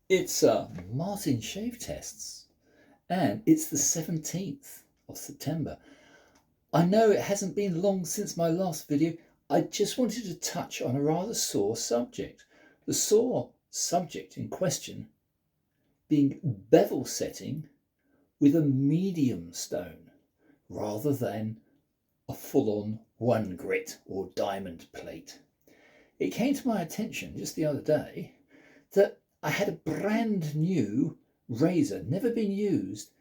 It's Martin Shave Tests, and it's the 17th of September. I know it hasn't been long since my last video. I just wanted to touch on a rather sore subject. The sore subject in question being bevel setting with a medium stone rather than a full-on 1 grit or diamond plate. It came to my attention just the other day that I had a brand new razor, never been used.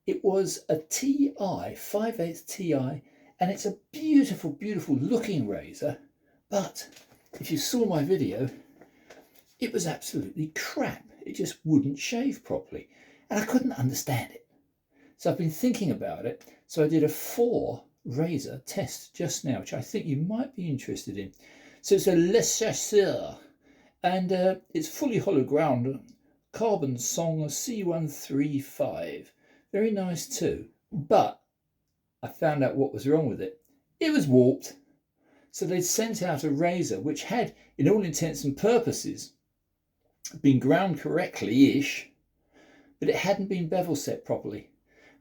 It was a TI, 5/8 TI, and it's a beautiful, beautiful looking razor. But if you saw my video, it was absolutely crap. It just wouldn't shave properly, and I couldn't understand it. So I've been thinking about it. So I did a 4 razor test just now, which I think you might be interested in. So it's a Le Chasseur, and it's fully hollow ground carbon song C135. Very nice too. But I found out what was wrong with it. It was warped. So they'd sent out a razor which had, in all intents and purposes, been ground correctly-ish, but it hadn't been bevel set properly.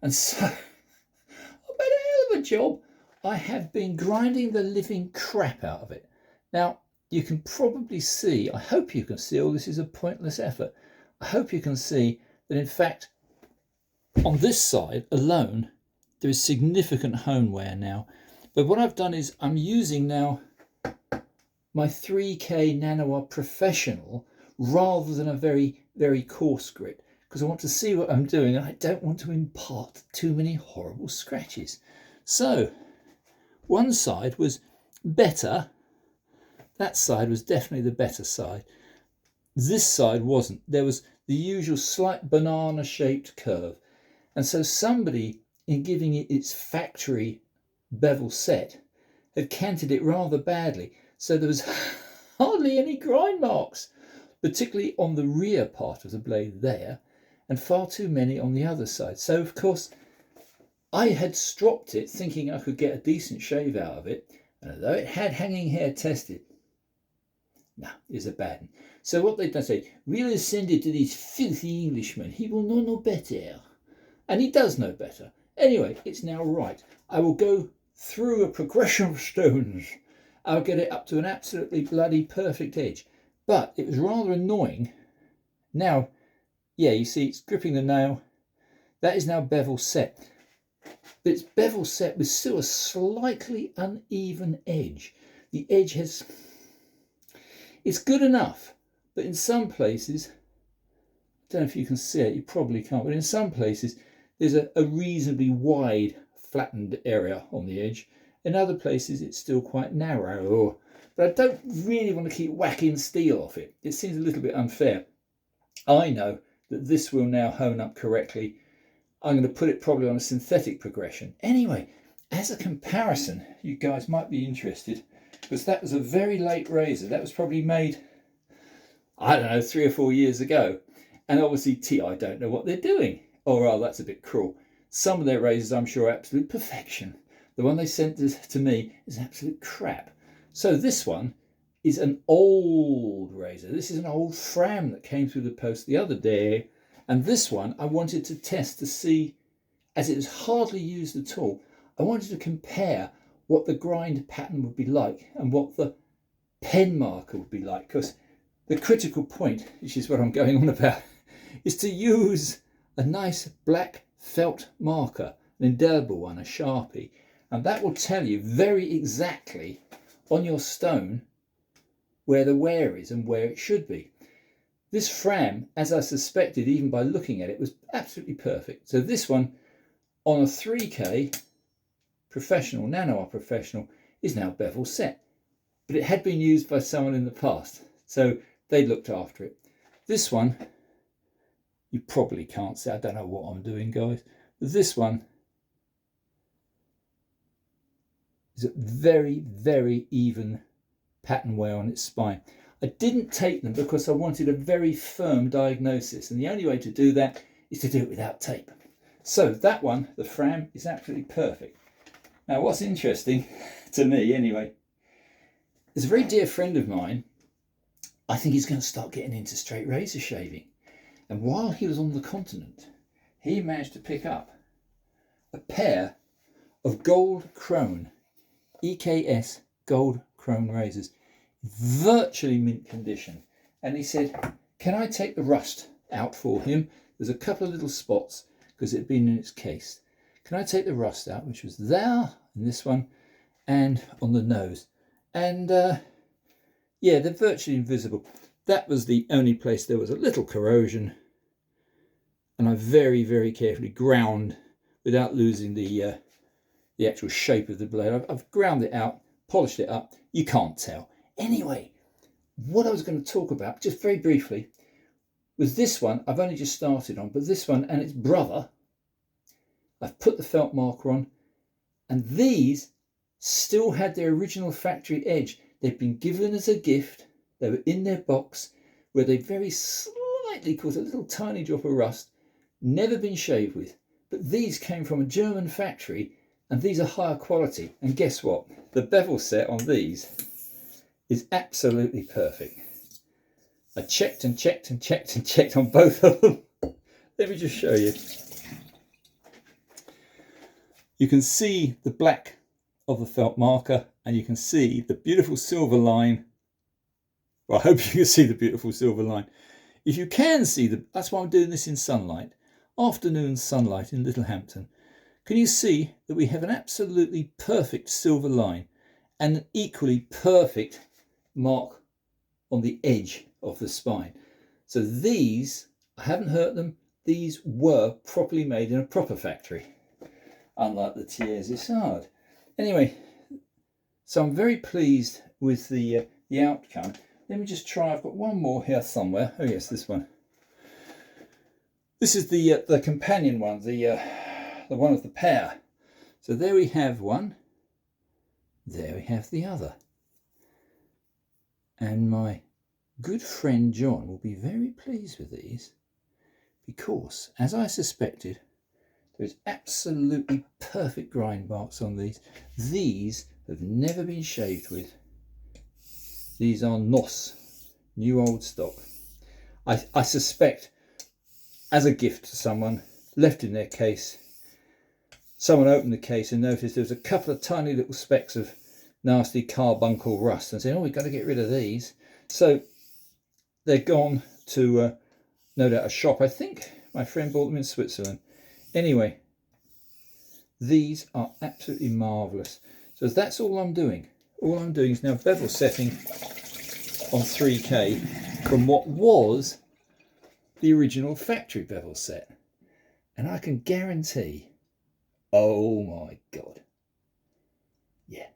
And so, I've made a hell of a job. I have been grinding the living crap out of it. Now, you can probably see, I hope you can see, oh, this is a pointless effort. I hope you can see that, in fact, on this side alone, there is significant hone wear now. But what I've done is I'm using now my 3K Nanoir Professional rather than a very, very coarse grit, because I want to see what I'm doing and I don't want to impart too many horrible scratches. So one side was better. That side was definitely the better side. This side wasn't. There was the usual slight banana shaped curve. And so somebody, in giving it its factory bevel set, had canted it rather badly. So there was hardly any grind marks, particularly on the rear part of the blade there, and far too many on the other side. So of course, I had stropped it thinking I could get a decent shave out of it. And although it had hanging hair tested, no, it's a bad one. So what they done say, we'll send it to this filthy Englishman. He will know no better. And he does know better. Anyway, it's now right. I will go through a progression of stones. I'll get it up to an absolutely bloody perfect edge. But it was rather annoying. Now, yeah, you see it's gripping the nail. That is now bevel set. But it's bevel set with still a slightly uneven edge. The edge has... It's good enough, but in some places, I don't know if you can see it, you probably can't, but in some places there's a reasonably wide flattened area on the edge. In other places it's still quite narrow, but I don't really want to keep whacking steel off it. It seems a little bit unfair. I know that this will now hone up correctly. I'm going to put it probably on a synthetic progression. Anyway, as a comparison, you guys might be interested, because that was a very late razor. That was probably made, I don't know, 3 or 4 years ago. And obviously TI don't know what they're doing. Or rather, that's a bit cruel. Some of their razors, I'm sure, are absolute perfection. The one they sent to me is absolute crap. So this one is an old razor. This is an old Fram that came through the post the other day. And this one I wanted to test to see, as it was hardly used at all, I wanted to compare what the grind pattern would be like and what the pen marker would be like, because the critical point, which is what I'm going on about, is to use a nice black felt marker, an indelible one, a Sharpie, and that will tell you very exactly on your stone where the wear is and where it should be. This Fram, as I suspected even by looking at it, was absolutely perfect. So this one on a 3K Professional, Nanoir Professional, is now bevel set. But it had been used by someone in the past, so they looked after it. This one, you probably can't see, I don't know what I'm doing, guys. But this one is a very, very even pattern wear on its spine. I didn't tape them because I wanted a very firm diagnosis, and the only way to do that is to do it without tape. So that one, the Fram, is absolutely perfect. Now what's interesting, to me anyway, there's a very dear friend of mine, I think he's going to start getting into straight razor shaving. And while he was on the continent, he managed to pick up a pair of gold chrome, EKS gold chrome razors, virtually mint condition. And he said, can I take the rust out for him? There's a couple of little spots because it had been in its case. Can I take the rust out, which was there in this one and on the nose? And yeah, they're virtually invisible. That was the only place there was a little corrosion, and I very, very carefully ground without losing the actual shape of the blade. I've ground it out, polished it up. You can't tell. Anyway, what I was going to talk about, just very briefly, was this one. I've only just started on, but this one and its brother, I've put the felt marker on, and these still had their original factory edge. They'd been given as a gift. They were in their box where they very slightly caught a little tiny drop of rust, never been shaved with. But these came from a German factory, and these are higher quality. And guess what? The bevel set on these is absolutely perfect. I checked and checked and checked and checked on both of them. Let me just show you. You can see the black of the felt marker, and you can see the beautiful silver line. Well, I hope you can see the beautiful silver line. If you can see that's why I'm doing this in sunlight, afternoon sunlight in Littlehampton. Can you see that we have an absolutely perfect silver line and an equally perfect mark on the edge of the spine? So these, I haven't hurt them. These were properly made in a proper factory, unlike the Thiers-Essard. Anyway, so I'm very pleased with the outcome. Let me just try. I've got one more here somewhere. Oh yes, this one. This is the companion one, the one of the pair. So there we have one. There we have the other. And my good friend John will be very pleased with these because, as I suspected, there's absolutely perfect grind marks on these. These have never been shaved with. These are NOS, new old stock. I suspect, as a gift to someone, left in their case, someone opened the case and noticed there was a couple of tiny little specks of nasty carbuncle rust and said, oh, we've got to get rid of these. So they're gone to no doubt a shop. I think my friend bought them in Switzerland. Anyway, these are absolutely marvellous. So that's all I'm doing. All I'm doing is now bevel setting on 3K from what was the original factory bevel set. And I can guarantee, oh my God, yeah,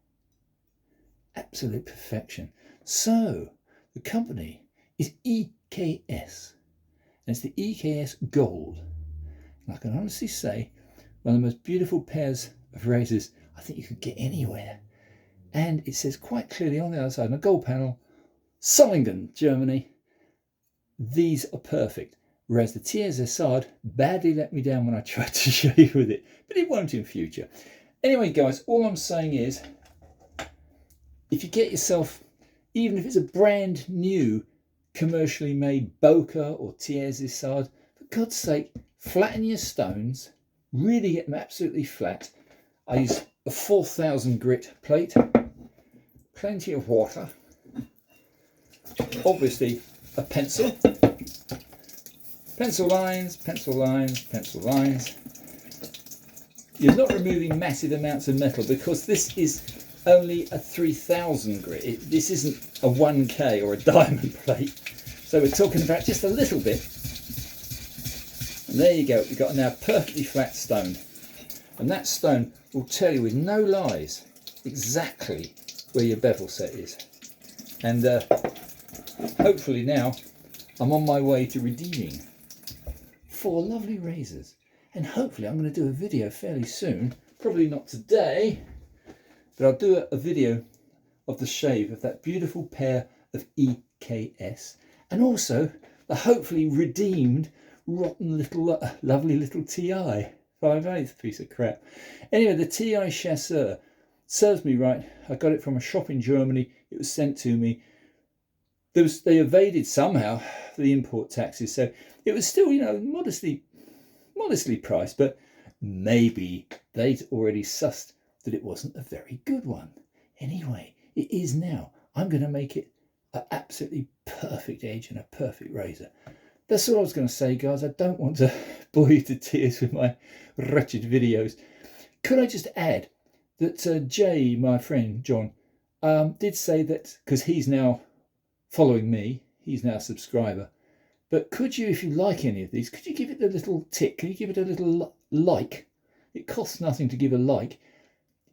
absolute perfection. So the company is EKS, and it's the EKS Gold. And I can honestly say, one of the most beautiful pairs of razors I think you could get anywhere. And it says quite clearly on the other side, on a gold panel, Solingen, Germany. These are perfect. Whereas the Thiers-Essard badly let me down when I tried to shave with it, but it won't in future. Anyway, guys, all I'm saying is, if you get yourself, even if it's a brand new commercially made Boca or Thiers-Essard, for God's sake, flatten your stones, really get them absolutely flat. I use a 4000 grit plate, plenty of water, obviously a pencil, pencil lines, pencil lines, pencil lines. You're not removing massive amounts of metal because this is only a 3000 grit. This isn't a 1K or a diamond plate. So we're talking about just a little bit. And there you go, you've got now a perfectly flat stone. And that stone will tell you with no lies exactly where your bevel set is. And hopefully now I'm on my way to redeeming 4 lovely razors. And hopefully I'm going to do a video fairly soon, probably not today, but I'll do a video of the shave of that beautiful pair of EKS, and also the hopefully redeemed rotten little lovely little TI 5/8 piece of crap. Anyway, the TI Chasseur serves me right. I got it from a shop in Germany. It was sent to me they evaded somehow the import taxes, so it was still, you know, modestly priced, but maybe they'd already sussed that it wasn't a very good one. Anyway, it is now. I'm going to make it an absolutely perfect edge and a perfect razor. That's all I was going to say, guys. I don't want to bore you to tears with my wretched videos. Could I just add that Jay, my friend John, did say that, because he's now following me, he's now a subscriber, but could you, if you like any of these, could you give it a little tick? Can you give it a little like? It costs nothing to give a like.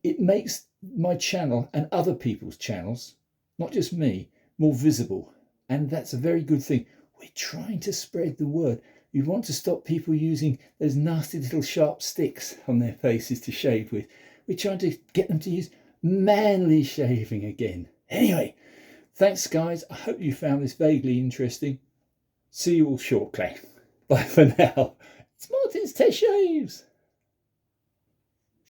It makes my channel and other people's channels, not just me, more visible. And that's a very good thing. We're trying to spread the word. We want to stop people using those nasty little sharp sticks on their faces to shave with. We're trying to get them to use manly shaving again. Anyway, thanks guys. I hope you found this vaguely interesting. See you all shortly. Bye for now. It's Martin's Test Shaves.